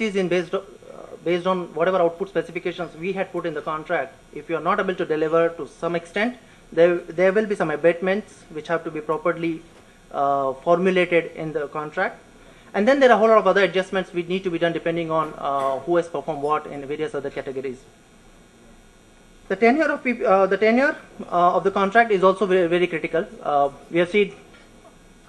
is in based on whatever output specifications we had put in the contract. If you are not able to deliver to some extent, there will be some abatements which have to be properly formulated in the contract. And then there are a whole lot of other adjustments which need to be done depending on who has performed what in various other categories. The tenure of the contract is also very, very critical. We have seen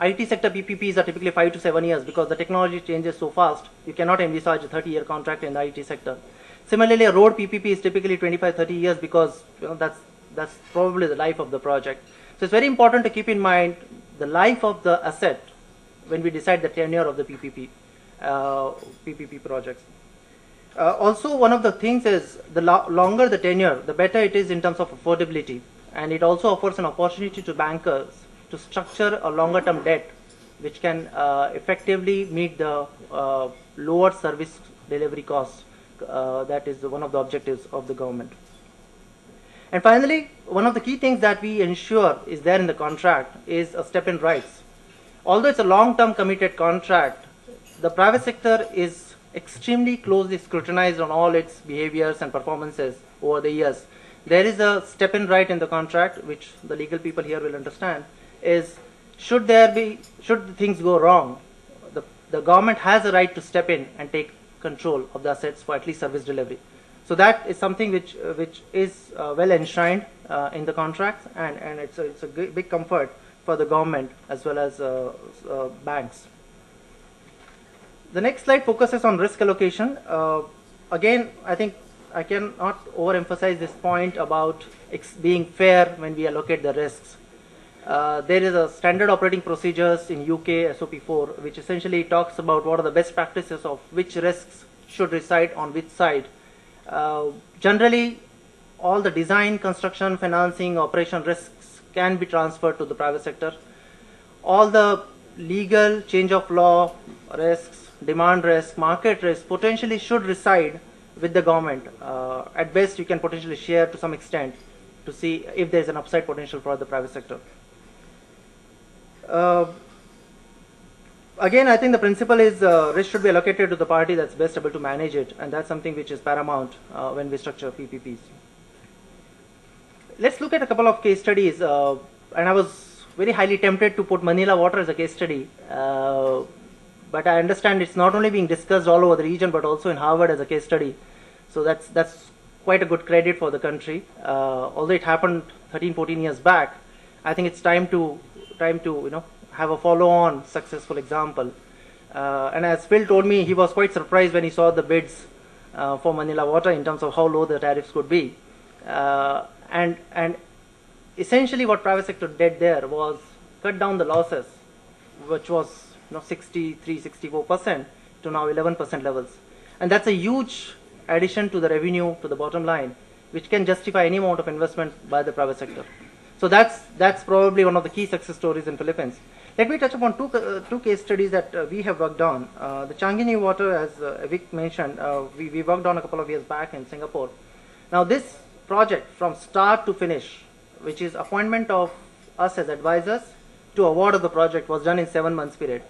IT sector PPPs are typically 5 to 7 years because the technology changes so fast. You cannot envisage a 30-year contract in the IT sector. Similarly, a road PPP is typically 25, 30 years because that's probably the life of the project. So it's very important to keep in mind the life of the asset when we decide the tenure of the PPP projects. Also, one of the things is the longer the tenure, the better it is in terms of affordability, and it also offers an opportunity to bankers to structure a longer term debt which can effectively meet the lower service delivery costs. That is one of the objectives of the government. And finally, one of the key things that we ensure is there in the contract is a step-in rights. Although it's a long-term committed contract, the private sector is extremely closely scrutinized on all its behaviors and performances over the years. There is a step-in right in the contract, which the legal people here will understand, is should things go wrong, the government has a right to step in and take control of the assets for at least service delivery. So that is something which is well enshrined in the contracts, and it's a big comfort for the government as well as banks. The next slide focuses on risk allocation. Again, I think I cannot overemphasize this point about being fair when we allocate the risks. There is a standard operating procedures in UK SOP4 which essentially talks about what are the best practices of which risks should reside on which side. Generally, all the design, construction, financing, operation risks can be transferred to the private sector. All the legal, change of law risks, demand risk, market risk potentially should reside with the government. At best, you can potentially share to some extent to see if there is an upside potential for the private sector. Again, I think the principle is risk should be allocated to the party that's best able to manage it, and that's something which is paramount when we structure PPPs. Let's look at a couple of case studies, and I was very highly tempted to put Manila Water as a case study, but I understand it's not only being discussed all over the region but also in Harvard as a case study, so that's quite a good credit for the country. Although it happened 13-14 years back, I think it's time to have a follow-on successful example. And as Phil told me, he was quite surprised when he saw the bids for Manila Water in terms of how low the tariffs could be. And essentially what private sector did there was cut down the losses, which was 63-64% to now 11% levels. And that's a huge addition to the revenue to the bottom line, which can justify any amount of investment by the private sector. So that's probably one of the key success stories in Philippines. Let me touch upon two case studies that we have worked on. The Changgini Water, as Vic mentioned, we worked on a couple of years back in Singapore. Now this project from start to finish, which is appointment of us as advisors to award of the project, was done in 7 months period.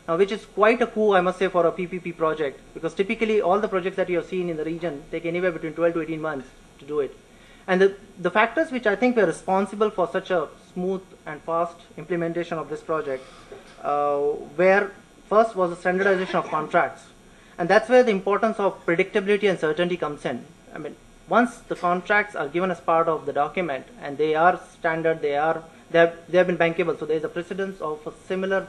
Now, which is quite a coup, I must say, for a PPP project, because typically all the projects that you have seen in the region take anywhere between 12 to 18 months to do it. And the factors which I think were responsible for such a smooth and fast implementation of this project where first was the standardization of contracts. And that's where the importance of predictability and certainty comes in. I mean, once the contracts are given as part of the document and they are standard, they have been bankable. So there is a precedence of a similar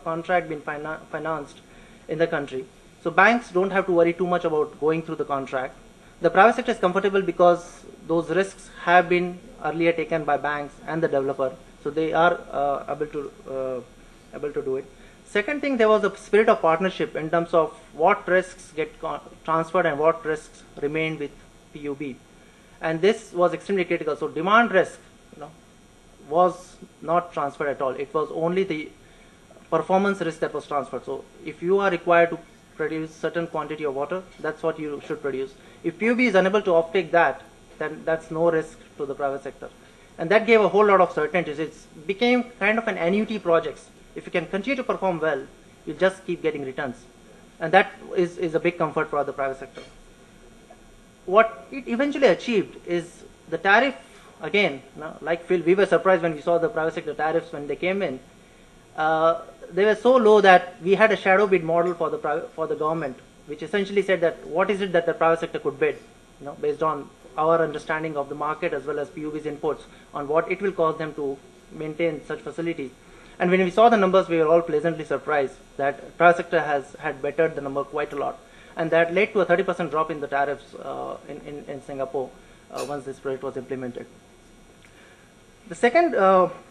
contract being financed in the country. So banks don't have to worry too much about going through the contract. The private sector is comfortable because those risks have been earlier taken by banks and the developer, so they are able to do it. Second thing, there was a spirit of partnership in terms of what risks get transferred and what risks remain with PUB, and this was extremely critical. So demand risk, was not transferred at all. It was only the performance risk that was transferred. So if you are required to produce certain quantity of water, that's what you should produce. If PUB is unable to offtake that, then that's no risk to the private sector. And that gave a whole lot of certainties. It became kind of an annuity projects. If you can continue to perform well, you just keep getting returns. And that is a big comfort for the private sector. What it eventually achieved is the tariff, again, like Phil, we were surprised when we saw the private sector tariffs when they came in. They were so low that we had a shadow bid model for the government, which essentially said that what is it that the private sector could bid, based on our understanding of the market as well as PUB's inputs on what it will cost them to maintain such facilities. And when we saw the numbers, we were all pleasantly surprised that private sector had bettered the number quite a lot. And that led to a 30% drop in the tariffs in Singapore once this project was implemented. The second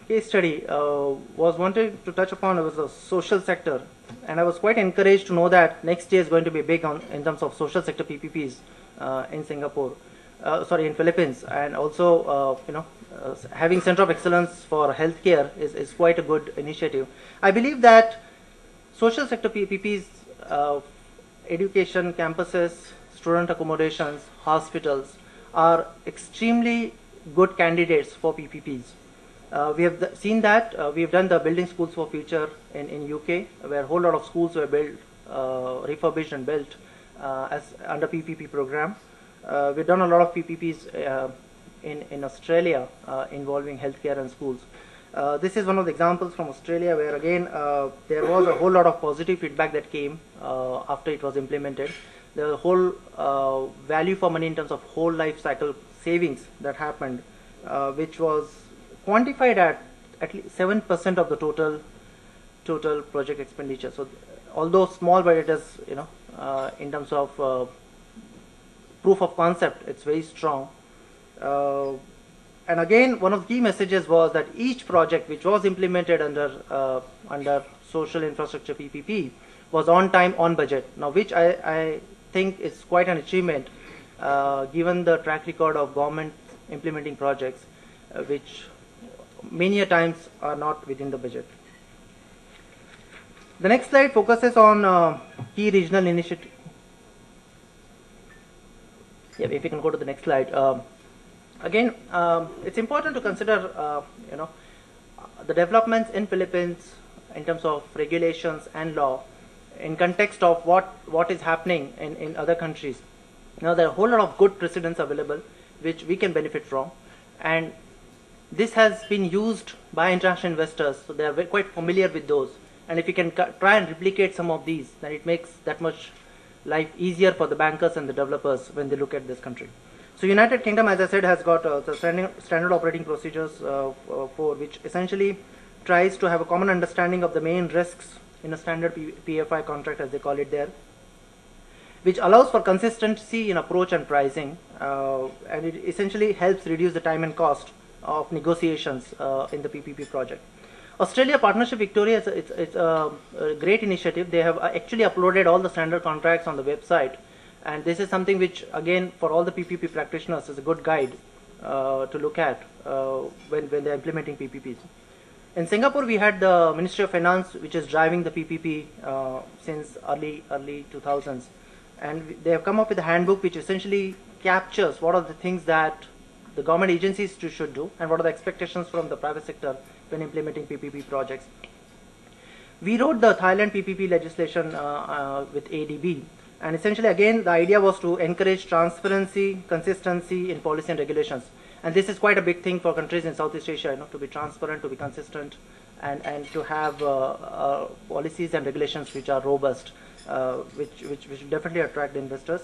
case study was wanted to touch upon was the social sector. And I was quite encouraged to know that next year is going to be big in terms of social sector PPPs in in Philippines. And also, having Center of Excellence for Healthcare is quite a good initiative. I believe that social sector PPPs, education, campuses, student accommodations, hospitals are extremely good candidates for PPPs. We have seen that. We have done the Building Schools for Future in UK, where a whole lot of schools were built, refurbished and built as under PPP program. We've done a lot of PPPs in Australia involving healthcare and schools. This is one of the examples from Australia where again there was a whole lot of positive feedback that came after it was implemented. The whole value for money in terms of whole life cycle savings that happened, which was quantified at least 7% of the total project expenditure. So although small, but it is, in terms of proof of concept, it's very strong. And again, one of the key messages was that each project which was implemented under social infrastructure PPP was on time, on budget. Now, which I think is quite an achievement given the track record of government implementing projects, which many a times are not within the budget. The next slide focuses on key regional initiatives. Yeah, if you can go to the next slide. Again, it's important to consider, the developments in Philippines in terms of regulations and law in context of what is happening in other countries. Now, there are a whole lot of good precedents available which we can benefit from, and this has been used by international investors, so they are quite familiar with those. And if you can try and replicate some of these, then it makes that much life easier for the bankers and the developers when they look at this country. So United Kingdom, as I said, has got the standard operating procedures for which essentially tries to have a common understanding of the main risks in a standard PFI contract, as they call it there, which allows for consistency in approach and pricing, and it essentially helps reduce the time and cost of negotiations in the PPP project. Australia Partnership Victoria, it's a great initiative. They have actually uploaded all the standard contracts on the website, and this is something which, again, for all the PPP practitioners is a good guide to look at when they're implementing PPPs. In Singapore, we had the Ministry of Finance, which is driving the PPP since early 2000s, and they have come up with a handbook which essentially captures what are the things that the government agencies should do and what are the expectations from the private sector when implementing PPP projects. We wrote the Thailand PPP legislation with ADB, and essentially again the idea was to encourage transparency, consistency in policy and regulations. And this is quite a big thing for countries in Southeast Asia, to be transparent, to be consistent, and to have policies and regulations which are robust, which definitely attract investors.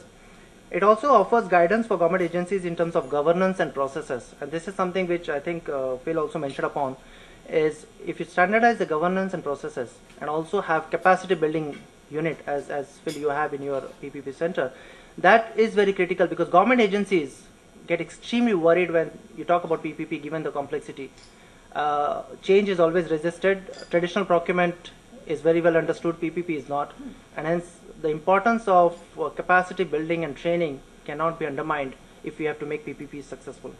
It also offers guidance for government agencies in terms of governance and processes. And this is something which I think Phil also mentioned upon, is if you standardize the governance and processes and also have capacity building unit, as Phil you have in your PPP center, that is very critical, because government agencies get extremely worried when you talk about PPP given the complexity. Change is always resisted. Traditional procurement is very well understood, PPP is not, and hence the importance of capacity building and training cannot be undermined if we have to make PPP successful.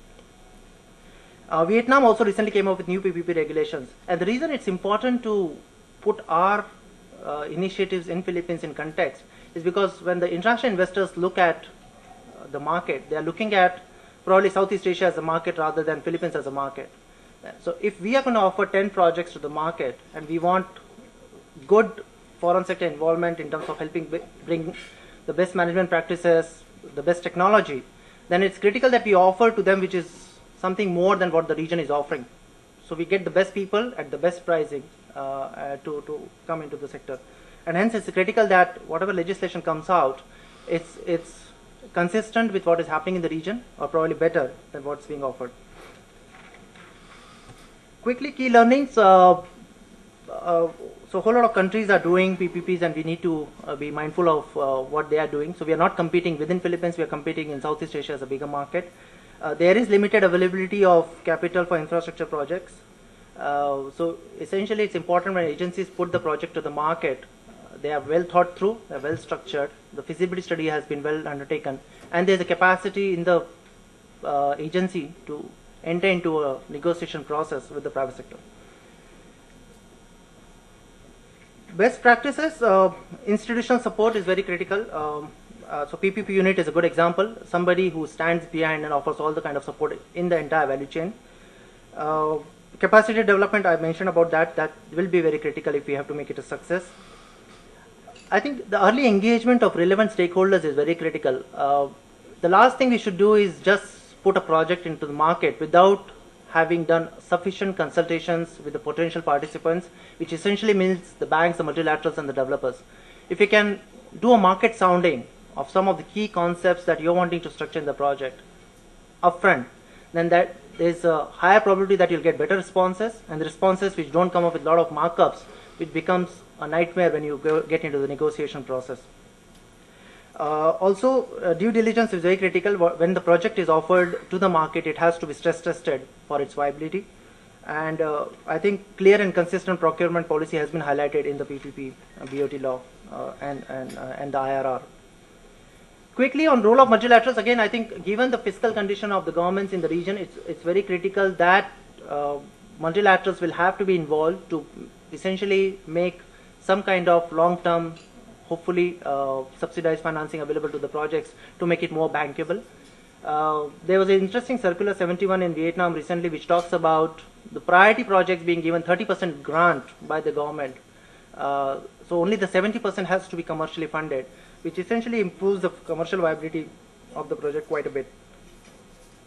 Vietnam also recently came up with new PPP regulations, and the reason it's important to put our initiatives in Philippines in context is because when the international investors look at the market, they are looking at probably Southeast Asia as a market rather than Philippines as a market. So if we are going to offer 10 projects to the market and we want good foreign sector involvement in terms of helping bring the best management practices, the best technology, then it's critical that we offer to them which is something more than what the region is offering. So we get the best people at the best pricing to come into the sector. And hence it's critical that whatever legislation comes out, it's consistent with what is happening in the region, or probably better than what's being offered. Quickly, key learnings. So a whole lot of countries are doing PPPs, and we need to be mindful of what they are doing. So we are not competing within Philippines, we are competing in Southeast Asia as a bigger market. There is limited availability of capital for infrastructure projects. So essentially it's important when agencies put the project to the market, they are well thought through, they are well structured, the feasibility study has been well undertaken, and there is a capacity in the agency to enter into a negotiation process with the private sector. Best practices, institutional support is very critical. So PPP unit is a good example, somebody who stands behind and offers all the kind of support in the entire value chain. Capacity development, I mentioned about that, that will be very critical if we have to make it a success. I think the early engagement of relevant stakeholders is very critical. The last thing we should do is just put a project into the market without having done sufficient consultations with the potential participants, which essentially means the banks, the multilaterals, and the developers. If you can do a market sounding of some of the key concepts that you're wanting to structure in the project upfront, then that there's a higher probability that you'll get better responses, and the responses which don't come up with a lot of markups, it becomes a nightmare when you get into the negotiation process. Also, due diligence is very critical. When the project is offered to the market, it has to be stress tested for its viability. And I think clear and consistent procurement policy has been highlighted in the PPP, BOT law, and the IRR. Quickly on role of multilaterals, again, I think given the fiscal condition of the governments in the region, it's very critical that multilaterals will have to be involved to essentially make some kind of long-term, hopefully subsidized financing available to the projects to make it more bankable. There was an interesting circular 71 in Vietnam recently which talks about the priority projects being given 30% grant by the government. So only the 70% has to be commercially funded, which essentially improves the commercial viability of the project quite a bit.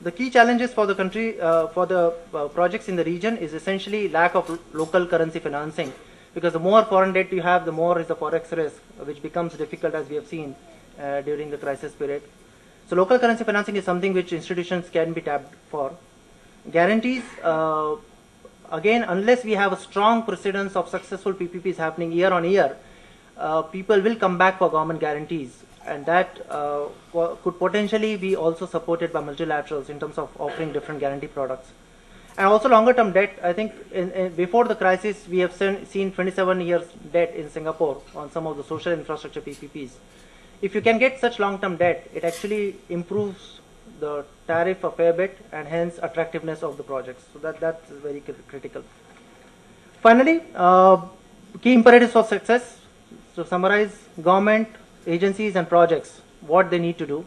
The key challenges for the country, for the projects in the region is essentially lack of local currency financing, because the more foreign debt you have, the more is the forex risk, which becomes difficult as we have seen during the crisis period. So local currency financing is something which institutions can be tapped for. Guarantees, again, unless we have a strong precedence of successful PPPs happening year on year, people will come back for government guarantees, and that could potentially be also supported by multilaterals in terms of offering different guarantee products. And also longer term debt, I think before the crisis we have seen 27 years debt in Singapore on some of the social infrastructure PPPs. If you can get such long term debt, it actually improves the tariff a fair bit and hence attractiveness of the projects. So that's very critical. Finally, key imperatives for success. So summarize: government, agencies and projects, what they need to do.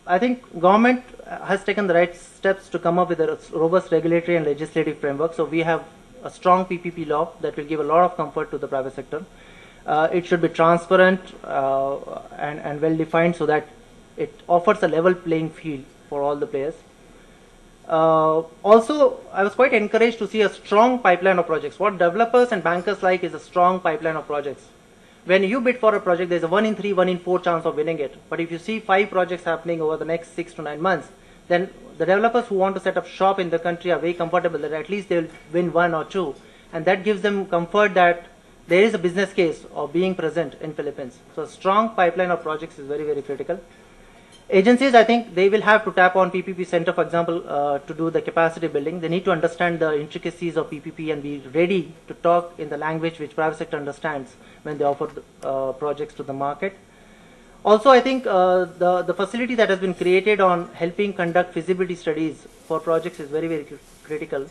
I think government has taken the right steps to come up with a robust regulatory and legislative framework. So we have a strong PPP law that will give a lot of comfort to the private sector. It should be transparent and well defined so that it offers a level playing field for all the players. Also, I was quite encouraged to see a strong pipeline of projects. What developers and bankers like is a strong pipeline of projects. When you bid for a project, there's a 1 in 3, 1 in 4 chance of winning it. But if you see 5 projects happening over the next 6 to 9 months, then the developers who want to set up shop in the country are very comfortable that at least they'll win 1 or 2. And that gives them comfort that there is a business case of being present in Philippines. So a strong pipeline of projects is very, very critical. Agencies, I think they will have to tap on PPP Center, for example, to do the capacity building. They need to understand the intricacies of PPP and be ready to talk in the language which private sector understands when they offer projects to the market. Also, I think the facility that has been created on helping conduct feasibility studies for projects is very, very critical.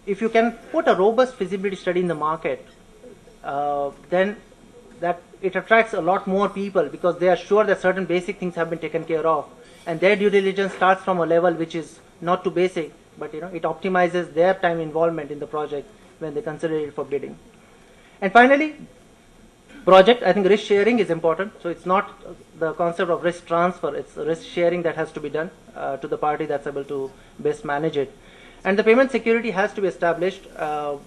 If you can put a robust feasibility study in the market, then that it attracts a lot more people because they are sure that certain basic things have been taken care of, and their due diligence starts from a level which is not too basic, but it optimizes their time involvement in the project when they consider it for bidding. And finally, project, I think risk sharing is important. So it's not the concept of risk transfer, it's risk sharing that has to be done to the party that's able to best manage it. And the payment security has to be established. I'm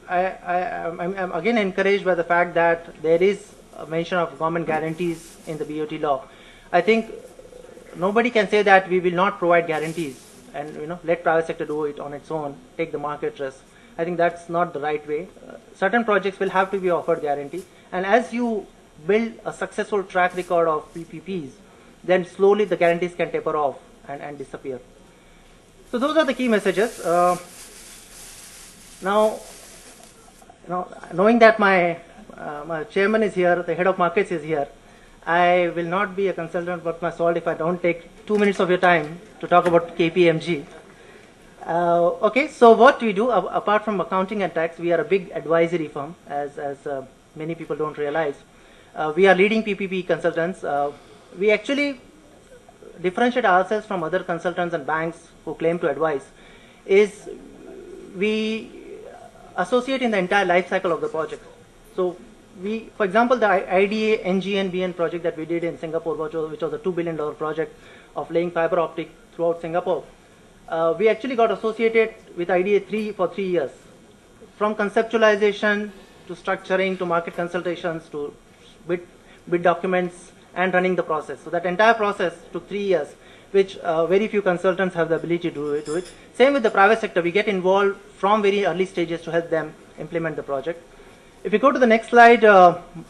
again encouraged by the fact that there is a mention of government guarantees in the BOT law. I think nobody can say that we will not provide guarantees and let private sector do it on its own, take the market risk. I think that's not the right way. Certain projects will have to be offered guarantee, and as you build a successful track record of PPPs, then slowly the guarantees can taper off and disappear. So those are the key messages. Now, knowing that my chairman is here, the head of markets is here, I will not be a consultant worth my salt if I don't take 2 minutes of your time to talk about KPMG. Okay, so what we do, apart from accounting and tax, we are a big advisory firm, as many people don't realize. We are leading PPP consultants. We actually differentiate ourselves from other consultants and banks who claim to advise, is we associate in the entire life cycle of the project. So we, for example, the IDA NGN-BN project that we did in Singapore, which was a $2 billion project of laying fiber optic throughout Singapore, we actually got associated with IDA for 3 years, from conceptualization to structuring to market consultations to bid documents and running the process. So that entire process took 3 years, which very few consultants have the ability to do it. Same with the private sector. We get involved from very early stages to help them implement the project. If you go to the next slide,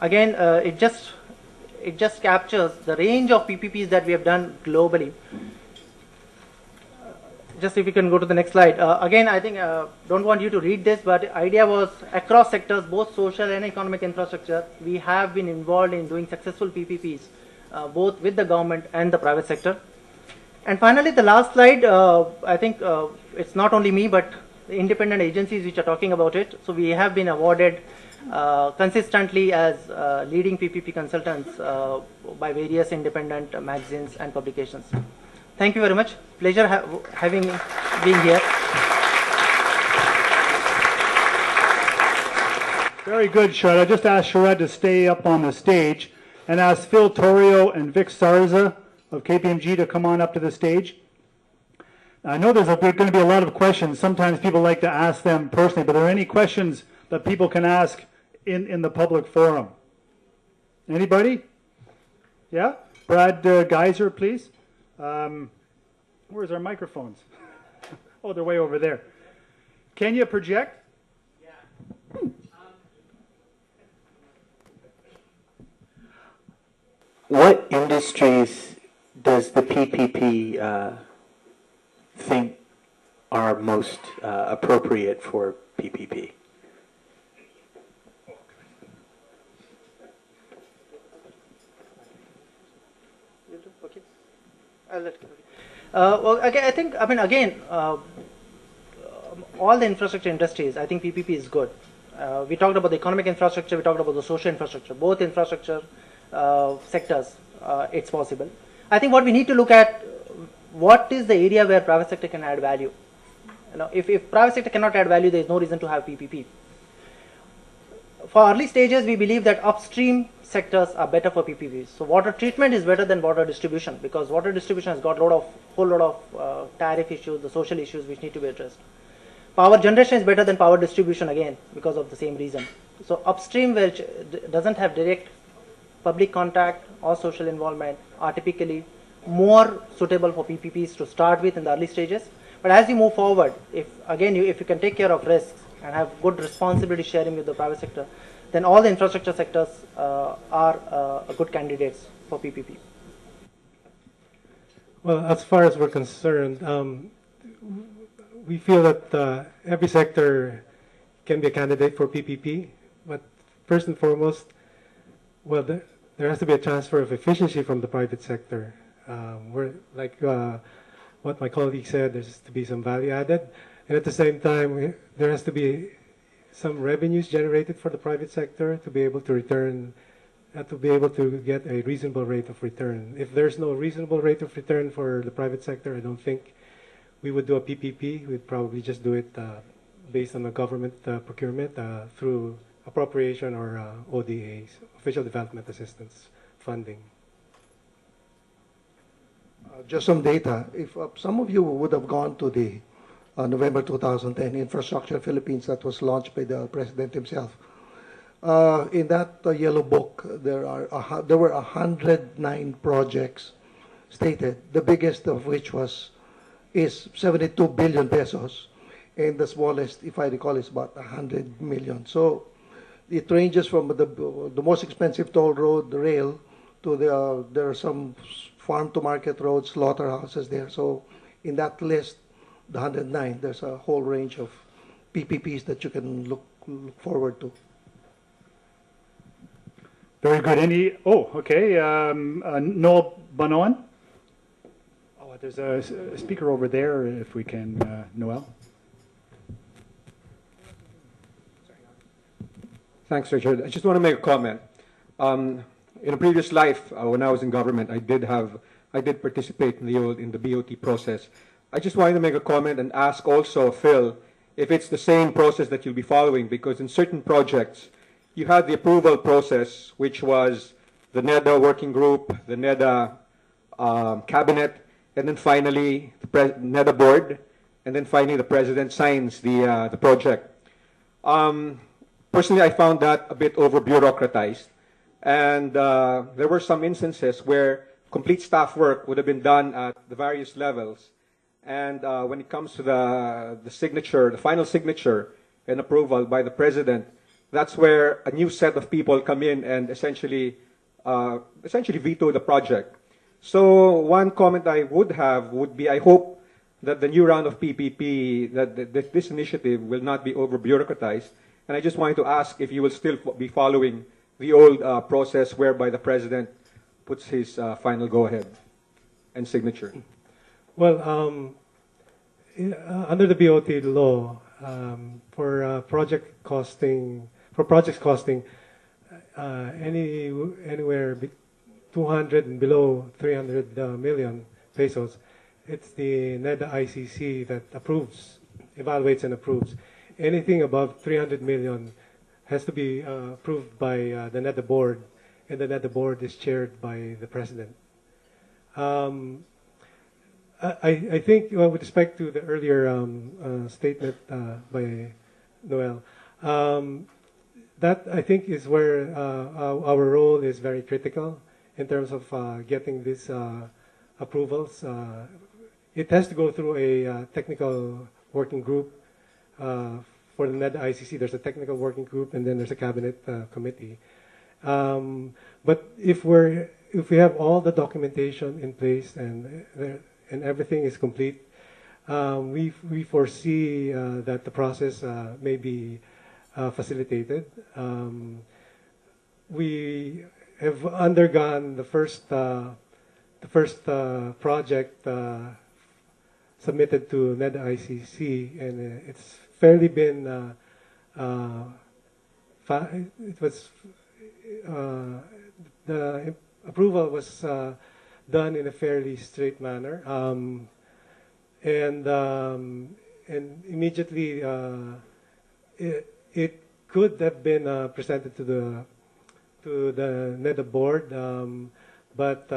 again, it just captures the range of PPPs that we have done globally. Just if you can go to the next slide. Again, I think, don't want you to read this, but the idea was across sectors, both social and economic infrastructure, we have been involved in doing successful PPPs, both with the government and the private sector. And finally, the last slide, I think it's not only me, but the independent agencies which are talking about it. So we have been awarded consistently as leading PPP consultants by various independent magazines and publications. Thank you very much. Pleasure being here. Very good, Sharad. I just asked Sharad to stay up on the stage and ask Phil Torrio and Vic Sarza of KPMG to come on up to the stage. I know there's going to be a lot of questions. Sometimes people like to ask them personally, but are there any questions that people can ask in the public forum? Anybody? Yeah? Brad Geiser, please. Where's our microphones? Oh, they're way over there. Can you project? Yeah. What industries does the PPP think are most appropriate for PPP? Okay. I'll let you. Well, again, I think, again, all the infrastructure industries, I think PPP is good. We talked about the economic infrastructure, we talked about the social infrastructure, both infrastructure sectors, it's possible. I think what we need to look at, what is the area where private sector can add value? If private sector cannot add value, there is no reason to have PPP. For early stages, we believe that upstream sectors are better for PPPs. So water treatment is better than water distribution, because water distribution has got whole lot of tariff issues, the social issues which need to be addressed. Power generation is better than power distribution, again, because of the same reason. So upstream, which doesn't have direct public contact or social involvement, are typically more suitable for PPPs to start with in the early stages. But as you move forward, if you can take care of risks and have good responsibility sharing with the private sector, then all the infrastructure sectors are good candidates for PPP. Well, as far as we're concerned, we feel that every sector can be a candidate for PPP, but first and foremost, well, there has to be a transfer of efficiency from the private sector. What my colleague said, there's to be some value added, and at the same time, there has to be some revenues generated for the private sector to be able to return, to be able to get a reasonable rate of return. If there's no reasonable rate of return for the private sector, I don't think we would do a PPP. We'd probably just do it based on the government procurement through appropriation or ODAs, official development assistance funding. Just some data. If some of you would have gone to the November 2010 Infrastructure Philippines that was launched by the president himself, in that yellow book, there were 109 projects stated. The biggest of which is 72 billion pesos, and the smallest, if I recall, is about 100 million. So it ranges from the most expensive toll road, the rail, to there are some farm-to-market roads, slaughterhouses there. So in that list, the 109, there's a whole range of PPPs that you can look forward to. Very good. Okay. Noel Banoan? Oh, there's a speaker over there, if we can, Noel. Thanks, Richard. I just want to make a comment. In a previous life, when I was in government, I did participate in the BOT process. I just wanted to make a comment and ask also Phil if it's the same process that you'll be following, because in certain projects, you had the approval process, which was the NEDA working group, the NEDA cabinet, and then finally the NEDA board, and then finally the president signs the project. Personally, I found that a bit over-bureaucratized, and there were some instances where complete staff work would have been done at the various levels, and when it comes to the signature, the final signature and approval by the president, that's where a new set of people come in and essentially veto the project. So one comment I would have would be, I hope that the new round of PPP, that this initiative will not be over-bureaucratized. And I just wanted to ask if you will still be following the old process whereby the president puts his final go-ahead and signature. Well, under the BOT law, for projects costing anywhere 200 and below 300 million pesos, it's the NEDA ICC that evaluates and approves. Anything above 300 million has to be approved by the NEDA board, and the NEDA board is chaired by the president. I think, with respect to the earlier statement by Noel, that I think is where our role is very critical in terms of getting these approvals. It has to go through a technical working group. For the NEDA ICC, there's a technical working group, and then there's a cabinet committee. But if we have all the documentation in place and everything is complete, we foresee that the process may be facilitated. We have undergone the first project submitted to NEDA ICC, and it's fairly been the approval was done in a fairly straight manner, and immediately it could have been presented to the NEDA board, but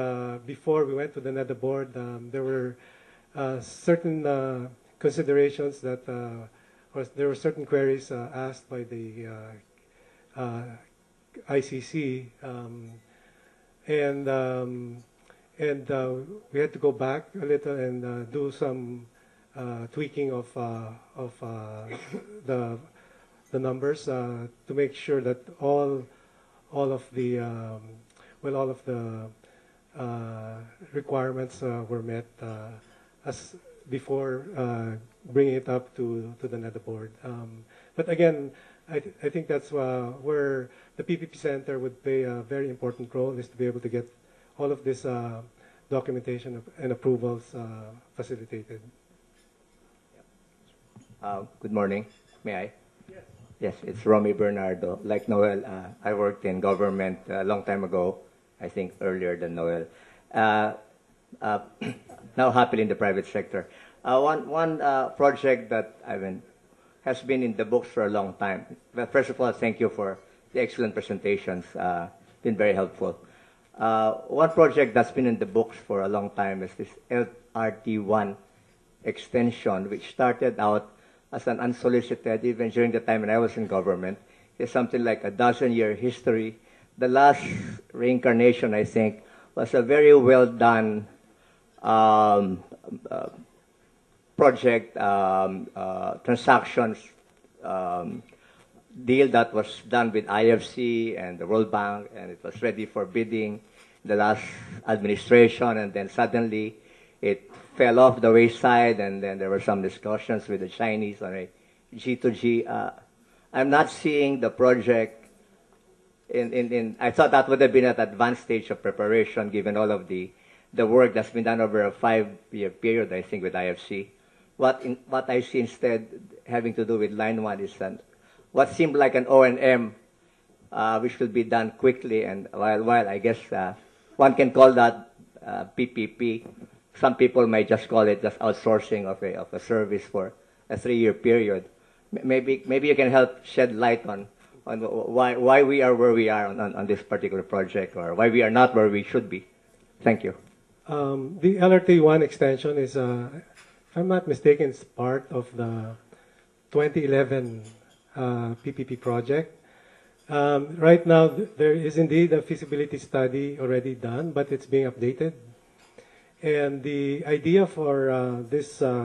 before we went to the NEDA board, there were certain considerations that there were certain queries asked by the ICC, and we had to go back a little and do some tweaking of the numbers to make sure that all of the requirements were met as before bringing it up to the NEDA board. But again, I think that's where the PPP Center would play a very important role, is to be able to get all of this documentation and approvals facilitated. Good morning. May I? Yes. Yes, it's Romy Bernardo. Like Noel, I worked in government a long time ago, I think earlier than Noel. Now happily in the private sector. One project that I has been in the books for a long time. But first of all, thank you for the excellent presentations. Been very helpful. One project that's been in the books for a long time is this LRT1 extension, which started out as an unsolicited, even during the time when I was in government. It's something like a dozen-year history. The last reincarnation, I think, was a very well done project, transactions deal that was done with IFC and the World Bank, and it was ready for bidding the last administration, and then suddenly it fell off the wayside, and then there were some discussions with the Chinese on a G2G. I'm not seeing the project I thought that would have been at advanced stage of preparation, given all of the work that's been done over a 5-year period, I think, with IFC. What I see instead having to do with Line 1 is what seemed like an O&M, which could be done quickly, and while I guess one can call that PPP, some people might just call it just outsourcing of a service for a 3-year period. Maybe you can help shed light on why we are where we are on this particular project, or why we are not where we should be. Thank you. The LRT1 extension is, if I'm not mistaken, it's part of the 2011 PPP project. Right now, there is indeed a feasibility study already done, but it's being updated. And the idea for this